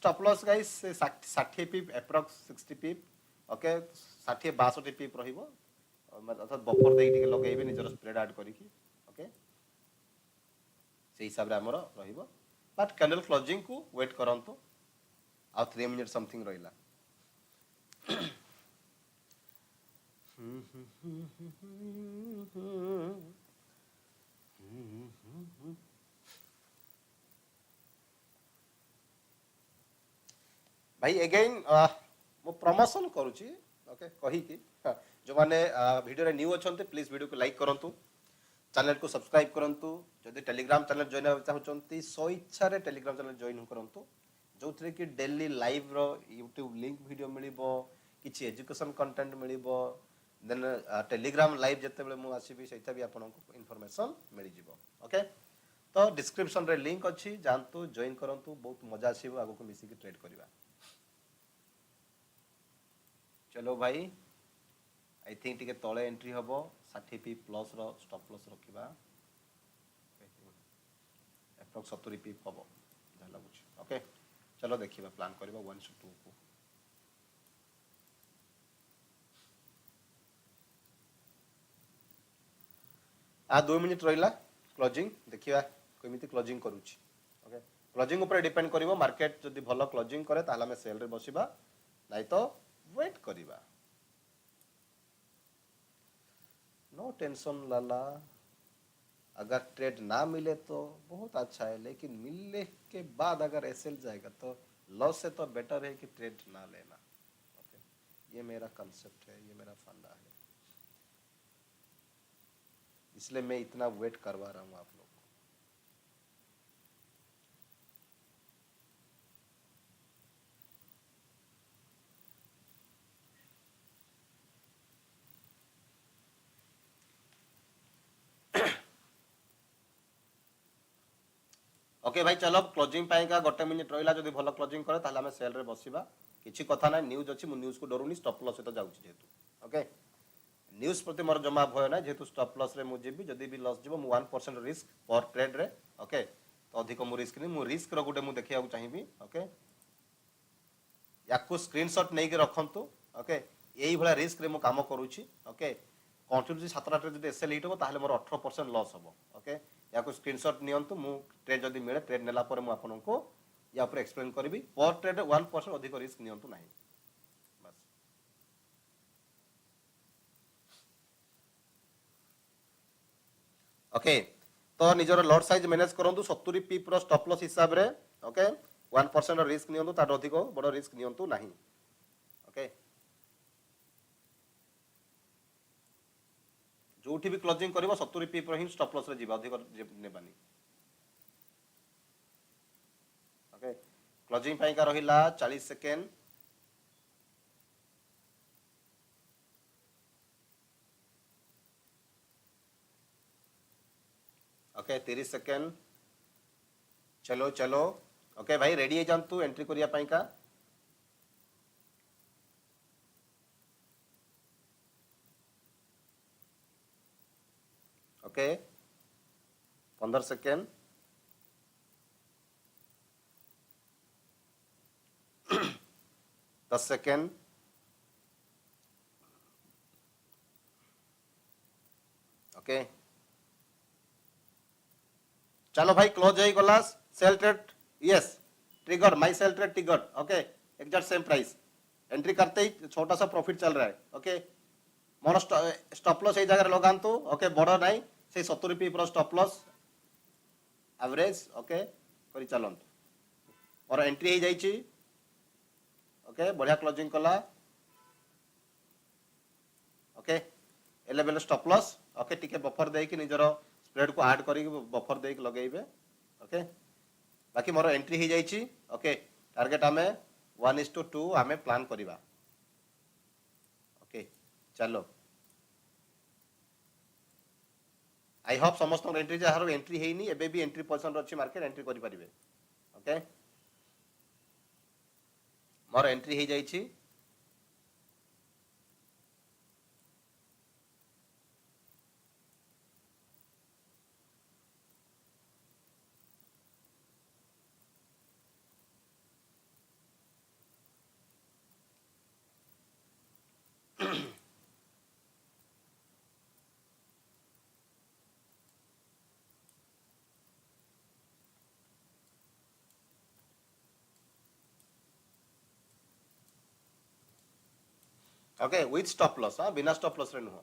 stop loss guys 60 पिप approx 60 पिप okay 60 62 पिप रहिबो अर्थात buffer देई टिके लगेइबे निजर स्प्रेड ऐड करिकी ओके से हिसाब रे हमर रहिबो बट कैंडल क्लोजिंग को वेट करंतु आ 3 मिनिट समथिंग रहिला भाई अगेन मो प्रमोशन करूची ओके कही कि जो माने वीडियो रे न्यू अछंते प्लीज वीडियो को लाइक करंतु चैनल को सब्सक्राइब करंतु जदि टेलीग्राम चैनल जॉइन होना चाहउचंती सो इच्छा रे टेलीग्राम चैनल जॉइन करंतु जो थरे कि डेली लाइव रो YouTube लिंक वीडियो मिलिबो किछि एजुकेशन कंटेंट मिलिबो देन टेलीग्राम लाइव जते बेले मु आसीबी सेटा भी आपन को इंफॉर्मेशन मिलि जिवो ओके तो डिस्क्रिप्शन रे लिंक अछि जानतु जॉइन करंतु बहुत मजा आसीबो आगो को मिसी के ट्रेड करबा चलो भाई आई थिंक टिके तळे एंट्री हबो 60 पी प्लस रो स्टॉप लॉस रखिबा अप्रोक्स 70 पी हबो जा लागुछ ओके चलो देखिबा प्लान करबा 1 से 2 को आ 2 मिनिट रहिला क्लोजिंग देखिबा केमिति क्लोजिंग करूची ओके क्लोजिंग ऊपर डिपेंड करिवो मार्केट जदी भलो क्लोजिंग करे ताला में सेल रे बसिबा नाही तो वेट करिबा नो टेंशन लाला अगर ट्रेड ना मिले तो बहुत अच्छा है लेकिन मिलने के बाद अगर एसएल जाएगा तो लॉस से तो बेटर है कि ट्रेड ना लेना ओके ये मेरा कांसेप्ट है ये मेरा फंडा है इसलिए मैं इतना वेट करवा रहा हूं आप लोग ओके भाई चलो क्लोजिंग पाई का गोटे मिनिट रहिला जदी भलो क्लोजिंग करे ताले हमें सेल रे बसिबा किछि कथा ना न्यूज अछि मु न्यूज को डरुनी स्टॉप लॉस से तो जाउछि जेतु ओके न्यूज प्रति मोर जमा भय ना जेतु स्टॉप लॉस रे मु जेबी जदी भी लॉस जीवो मु 1% रिस्क पर ट्रेड रे ओके तो अधिक मु रिस्क नहीं मु रिस्क रो गुटे मु देखिया चाहिबी ओके याकू स्क्रीनशॉट नै के रखंतु ओके एही भला रिस्क रे मु काम करूछि ओके कंटिन्यूली 7-8 रे जदी एसएल हिट हो ताले मोर 18% लॉस हो ओके याकू स्क्रीनशॉट नियंतु मु ट्रेड जदी मिले ट्रेड नेला पर मु आपन को या ऊपर एक्सप्लेन करबी पर ट्रेड 1% अधिक रिस्क नियंतु नाही बस ओके तो निजर लॉट साइज मैनेज करंतु 70 पी प्रो स्टॉप लॉस हिसाब रे ओके 1% रिस्क नियंतु तार अधिक बड़ रिस्क नियंतु नाही ओके जोठी भी क्लोजिंग करिवो 70 पी प्रो ही स्टॉप लॉस रे जीवा अधिक नेबानी ओके क्लोजिंग पाई का रहिला 40 सेकेंड ओके 30 सेकेंड चलो चलो ओके भाई रेडी है जानतु एंट्री करिया पाई का ओके 15 सेकेंड 10 सेकेंड ओके चलो भाई क्लोज हो गला sell trade yes trigger my sell trade trigger okay exact same price entry करते ही छोटा सा प्रॉफिट चल रहा है ओके मोर स्टॉप लॉस ए जगह लगांतु ओके बड़ नाही से 70 पी प्रो स्टॉप लॉस एवरेज ओके करी चलंतु मोर एंट्री हो जाईची ओके बढ़िया क्लोजिंग कला ओके ए लेवल स्टॉप लॉस ओके टिके बफर दे कि निजरो स्प्रेड को ऐड करी बफर दे के लगेइबे ओके बाकी मोर एंट्री हो जाईची ओके टारगेट हमें 1:2 हमें प्लान करिबा ओके चलो आई होप समस्त एंट्री जहार एंट्री हेनी एबे भी एंट्री पोजीशन अछि मार्केट एंट्री करि परिबे ओके मोर एंट्री हो जाईची ओके विथ स्टॉप लॉस हां बिना स्टॉप लॉस रे नुह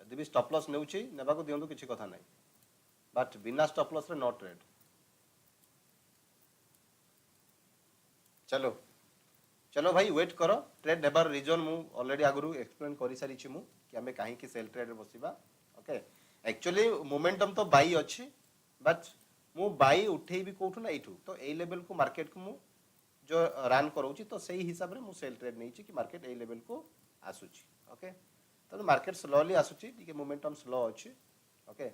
यदि भी स्टॉप लॉस नेउची नेबा को दियंतु किछि कथा नै बट बिना स्टॉप लॉस रे नॉट ट्रेड चलो चलो भाई वेट करो ट्रेड नेबार रीजन मु ऑलरेडी आगुरु एक्सप्लेन करि सारी छि मु कि हमें काहे कि सेल ट्रेड रे बसिबा ओके एक्चुअली मोमेंटम तो बाई अछि बट मु बाई उठेई भी कोठु ना इठु तो ए लेवल को मार्केट को मु जो रन करूची तो सही हिसाब रे मु सेल ट्रेड नै छि कि मार्केट ए लेवल को आसुची ओके तो मार्केट स्लोली आसुची कि मोमेंटम स्लो अछि ओके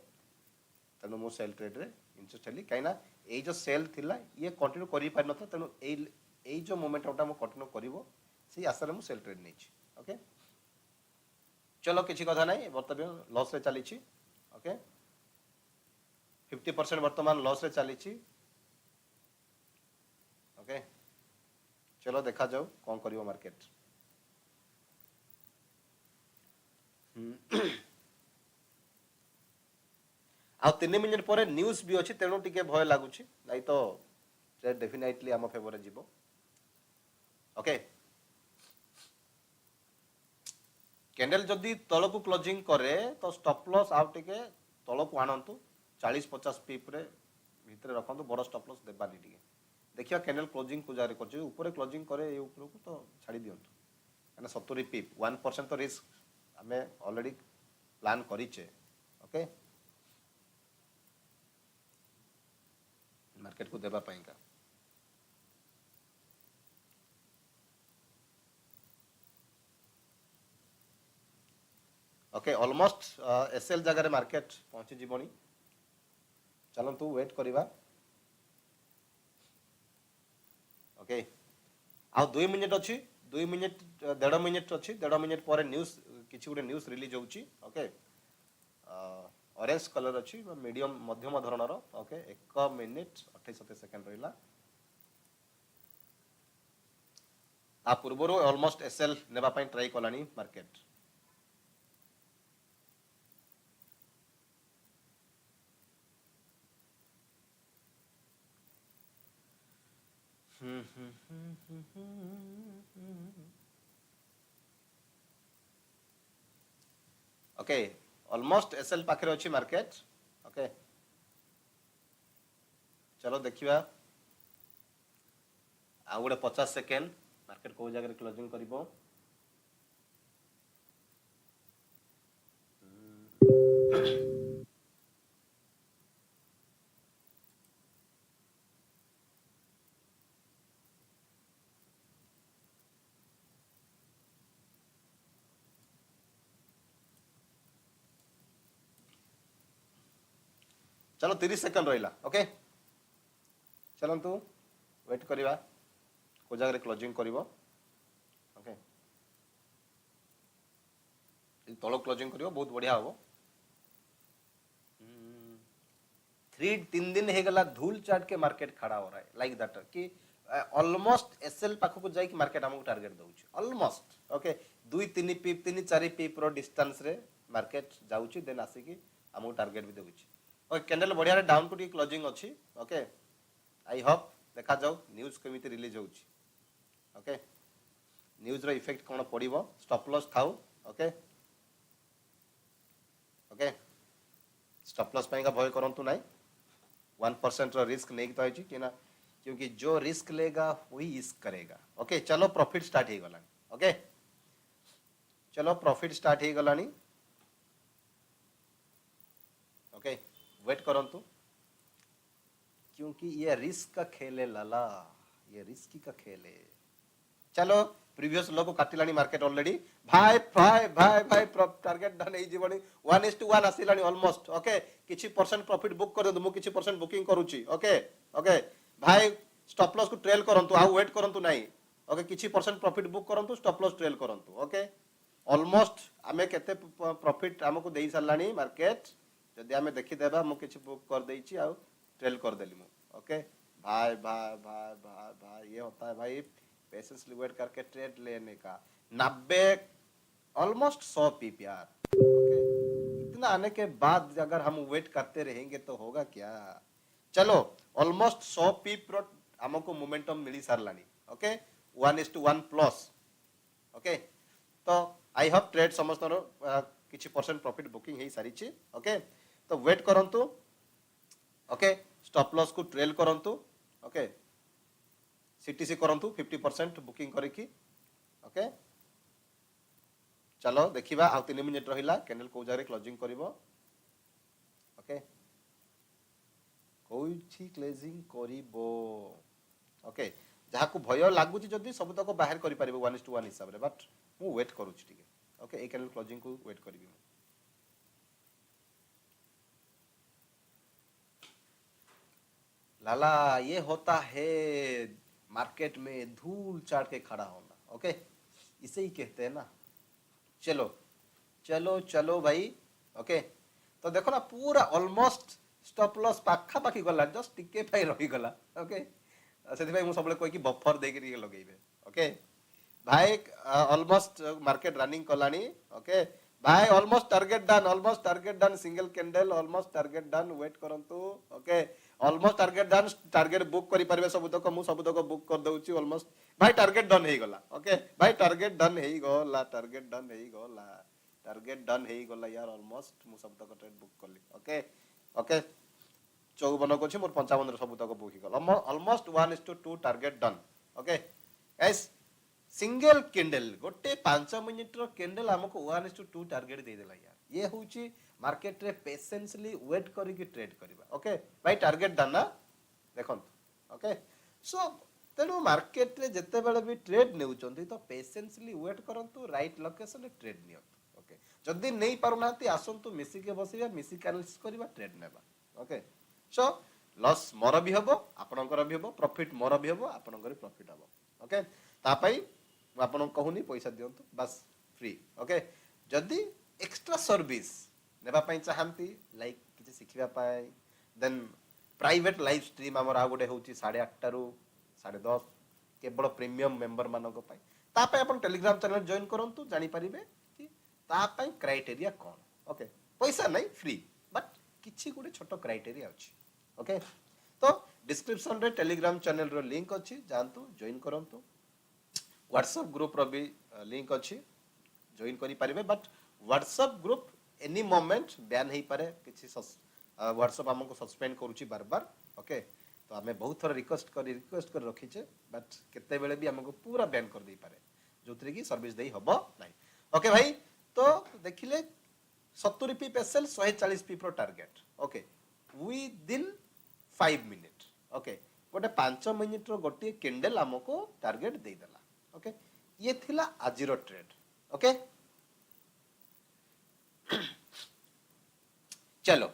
तनु मु सेल ट्रेड रे इंटरेस्ट हली काइना ए जो सेल थिला ये कंटिन्यू करि पार नथा तनु ए जो मोमेंटमटा मु कंटिन्यू करिवो से आशा रे मु सेल ट्रेड नै छि ओके चलो किछि कथा नै वर्तमान लॉस रे चली छि ओके 50% वर्तमान लॉस रे चली छि ओके चलो देखा जाओ कौन करिवो मार्केट आ 3 मिनिट पर न्यूज भी अछि तेणु टिके भय लागुछि नै तो ट्रेड डेफिनेटली आम फेवर जीवो ओके कैंडल जदी तळ को क्लोजिंग करे तो स्टॉप लॉस आउ टिके तळ को आनंतु 40-50 पीप रे भीतर रखंतु बड़ स्टॉप लॉस देबानी टिके देखिया कैंडल क्लोजिंग को जारी करछ ऊपर क्लोजिंग करे ए ऊपर को तो छाड़ी दियंतु माने 70 पीप 1% तो रिस्क हमें ऑलरेडी प्लान करिचे ओके मार्केट को देबा पाइका ओके ऑलमोस्ट एसएल जगह रे मार्केट पहुंची जीवनी चलंतु वेट करिवा ओके आ 2 मिनिट अछि 2 मिनिट 1.5 मिनिट अछि 1.5 मिनिट पर न्यूज़ किछि गुडे न्यूज़ रिलीज होउची ओके ऑरेंज कलर अछि मीडियम मध्यम धरणर ओके 1 मिनिट 28 सेकंड रहिला आ पूर्वरो ऑलमोस्ट एसएल नेबा पई try Kalani market okay almost SL पाखरे अछि मार्केट ओके चलो देखिबा आ गुडे 50 सेकेंड मार्केट को जगह क्लोजिंग करिवो चलो 30 सेकंड रहिला ओके चलंतु वेट करिवा को जगह क्लोजिंग करिवो ओके इ तळो क्लोजिंग करिवो बहुत बढ़िया होबो 3 दिन हे गला धूल चाट के मार्केट खड़ा हो रहा है लाइक दैट कि ऑलमोस्ट एसएल पाखो को जाई कि मार्केट हमको टारगेट दउची ऑलमोस्ट ओके 2-3 पीप 3-4 पीप रो डिस्टेंस रे मार्केट जाउची देन आसी कि हमको टारगेट भी दउची ओके कैंडल बढ़िया रे डाउन को टी क्लोजिंग अछि ओके आई होप देखा जाओ न्यूज़ केमिति रिलीज होउची ओके न्यूज़ रो इफेक्ट कोन पड़िबो स्टॉप लॉस थाउ ओके ओके स्टॉप लॉस पई का भय करंतु नाही 1% रो रिस्क नहीं तो कि ना क्योंकि जो रिस्क लेगा वही इश्क करेगा ओके चलो प्रॉफिट स्टार्ट ही गलानी ओके चलो प्रॉफिट स्टार्ट ही गलानी ओके वेट करंतु क्योंकि ये रिस्क का खेल है लाला ये रिस्की का खेल है चलो प्रीवियस लो को काटिलानी मार्केट ऑलरेडी भाई भाई भाई भाई टारगेट डन हे जीवनी 1:1 आसिलानी ऑलमोस्ट ओके किछि परसेंट प्रॉफिट बुक कर दो मु किछि परसेंट बुकिंग करूची ओके ओके भाई स्टॉप लॉस को ट्रेल करंतु आ वेट करंतु नाही ओके किछि परसेंट प्रॉफिट बुक करंतु स्टॉप लॉस ट्रेल करंतु ओके ऑलमोस्ट आमे केते प्रॉफिट हमको देई सालानी मार्केट जदि आमे देखि देबा मु किछि बुक कर देइची आ ट्रेल कर देली मु ओके भाई भाई भाई भाई भाई ये होता है भाई पेशेंसली वेट करके ट्रेड लेने का 90 ऑलमोस्ट 100 पीप यार ओके इतना आने के बाद अगर हम वेट करते रहेंगे तो होगा क्या चलो ऑलमोस्ट 100 पीप हमको मोमेंटम मिली सारलानी ओके 1:1 प्लस ओके तो आई होप ट्रेड समस्त किछि परसेंट प्रॉफिट बुकिंग हे सारी छी ओके तो वेट करंतु ओके स्टॉप लॉस को ट्रेल करंतु ओके सीटीसी करंतु 50% बुकिंग करिकी ओके चलो देखिबा आ 3 मिनिट रहिला कैंडल को जारे क्लोजिंग करिवो ओके कोइछि क्लोजिंग करिवो ओके जहा को भय लागुची जदी सब तक बाहर करि परिबो 1:1 हिसाब रे बट मु वेट करूची ठीक है ओके ए कैंडल क्लोजिंग को वेट करिवि लाला ये होता है मार्केट में धूल चाट के खड़ा होना ओके इसे ही कहते हैं ना चलो चलो चलो भाई ओके तो देखो ना पूरा ऑलमोस्ट स्टॉप लॉस पाखा पाखी गला जस्ट टिके पाई रही गला ओके से भाई मु सबले कोइ की बफर दे के लगेइबे ओके भाई ऑलमोस्ट मार्केट रनिंग कलानी ओके भाई almost target done single candle almost target done wait करंतु okay almost target done target book करि परबे सब तक मु सब तक बुक कर दउची ऑलमोस्ट भाई टारगेट डन हे गला ओके भाई टारगेट डन हे गला यार ऑलमोस्ट मु सब तक ट्रेड बुक करली ओके ओके 54 को छी मोर 55 रे सब तक बुक ही गला almost 1:2 target done okay guys single candle गोटे 5 मिनिट रो कैंडल हमको 1:2 टारगेट दे देला यार ये होची मार्केट रे पेशेंसली वेट करी की ट्रेड करबा ओके भाई टारगेट डन ना देखन ओके सो तेणु मार्केट रे जते बेले भी ट्रेड नेउचंती तो पेशेंसली वेट करंतु राइट लोकेशन रे ट्रेड नियंतु ओके जदी नहीं पारुनाती आसंतु मिसी के बसिबा मिसी एनालिसिस करबा ट्रेड नेबा ओके सो लॉस मोर भी हबो आपनकर भी हबो प्रॉफिट मोर भी हबो आपनकर प्रॉफिट हबो ओके ता पई आपन कहूनी पैसा दियंतु बस फ्री ओके जदी एक्स्ट्रा सर्विस नेबा पई चाहंती लाइक किछि सिखिबा पाई देन प्राइवेट लाइव स्ट्रीम हमर आ गोटे होची 8:30 रु 10:30 केवल प्रीमियम मेंबर मानको पाई ता पई आपन टेलीग्राम चैनल जॉइन करंतु जानि परिबे कि ता पई क्राइटेरिया कोन ओके पैसा नहीं फ्री बट किछि गोटे छोटो क्राइटेरिया अछि ओके तो डिस्क्रिप्शन रे टेलीग्राम चैनल रो लिंक अछि जानतु जॉइन करंतु व्हाट्सएप ग्रुप रो भी लिंक अछि जॉइन करि परिबे but WhatsApp group any moment ban हे पारे किछि व्हाट्सएप हमको सस्पेंड करूची बार बार ओके तो हमें बहुत थोड़ा रिक्वेस्ट कर रखी छे बट केते बेले भी हमको पूरा बैन कर दे पारे जोतरे की सर्विस देई हबो नाही ओके भाई तो देखिले 70 पी पेसेल 140 P pro target okay within 5 minute okay गोटे 5 मिनिट रो गोटे कैंडल हमको टारगेट दे देला ओके ये थिला आजिरो ट्रेड ओके चलो